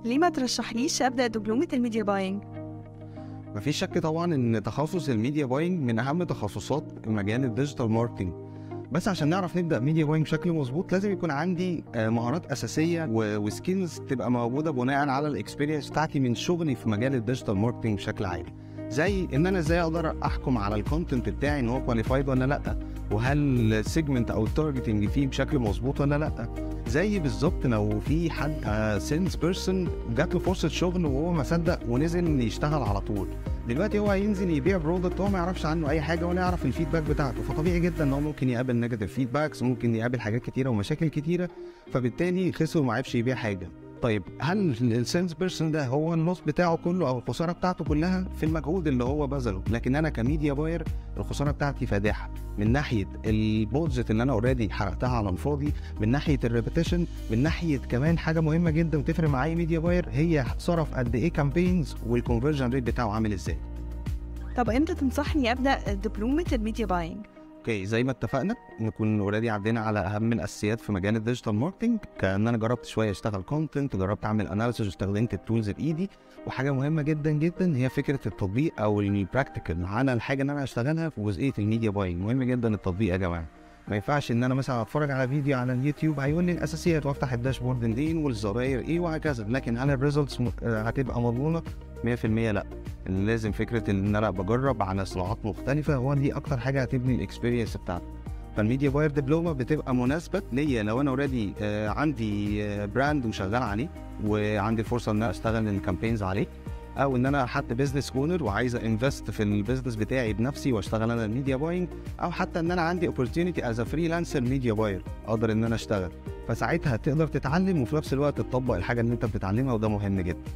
ليه ما ترشحليش أبدأ دبلومة الميديا باينج؟ مفيش شك طبعا ان تخصص الميديا باينج من اهم تخصصات مجال الديجيتال ماركتنج. بس عشان نعرف نبدا ميديا باينج بشكل مظبوط لازم يكون عندي مهارات اساسيه وسكيلز تبقى موجوده بناء على الاكسبيرينس بتاعتي من شغلي في مجال الديجيتال ماركتنج بشكل عام. زي ان انا ازاي اقدر احكم على الكونتنت بتاعي ان هو كواليفايد ولا لا، وهل السيجمنت او التارجتنج فيه بشكل مظبوط ولا لا. زي بالظبط لو في حد سيلز بيرسون جات له فرصه شغل وهو ما صدق ونزل يشتغل على طول. دلوقتي هو هينزل يبيع برودكت هو ما يعرفش عنه اي حاجه ولا يعرف الفيدباك بتاعته، فطبيعي جدا ان هو ممكن يقابل نيجاتيف فيدباكس، ممكن يقابل حاجات كتيره ومشاكل كتيره، فبالتالي خسر وما عرفش يبيع حاجه. طيب هل السيلز بيرسون ده هو اللوس بتاعه كله او الخساره بتاعته كلها في المجهود اللي هو بذله؟ لكن انا كميديا باير الخساره بتاعتي فادحه من ناحيه البودجت اللي انا اوريدي حرقتها على الفاضي، من ناحيه الريبيتيشن، من ناحيه كمان حاجه مهمه جدا وتفرق مع اي ميديا باير، هي صرف قد ايه كامبينز والكونفرجن ريت بتاعه عامل ازاي. طب امتى تنصحني أبدأ دبلومة الميديا باينج؟ اوكي، زي ما اتفقنا نكون اوريدي عدينا على اهم الاساسيات في مجال الديجيتال ماركتنج، كان انا جربت شويه اشتغل كونتنت، جربت اعمل اناليسيس واستخدمت التولز بايدي. وحاجه مهمه جدا جدا هي فكره التطبيق او البراكتيكال على الحاجه اللي انا هشتغلها في جزئيه الميديا باينج. مهم جدا التطبيق يا جماعه، ما ينفعش ان انا مثلا اتفرج على فيديو على اليوتيوب هيقول لي الاساسيات وافتح الداشبورد منين والزراير ايه وهكذا، لكن هل الريزلتس هتبقى مضمونه 100%؟ لا. لازم فكره ان انا بجرب على صناعات مختلفه، هو دي اكتر حاجه هتبني الاكسبيرينس بتاعتي. فالميديا باير دبلومه بتبقى مناسبه ليا لو انا اوريدي عندي براند وشغال عليه وعندي الفرصه ان انا اشتغل الكامبينز عليه، او ان انا حتى بزنس اونر وعايز انفست في البيزنس بتاعي بنفسي واشتغل انا الميديا باينج، او حتى ان انا عندي اوبورتيونيتي از فريلانسر ميديا باير اقدر ان انا اشتغل. فساعتها تقدر تتعلم وفي نفس الوقت تطبق الحاجه اللي انت بتتعلمها، وده مهم جدا.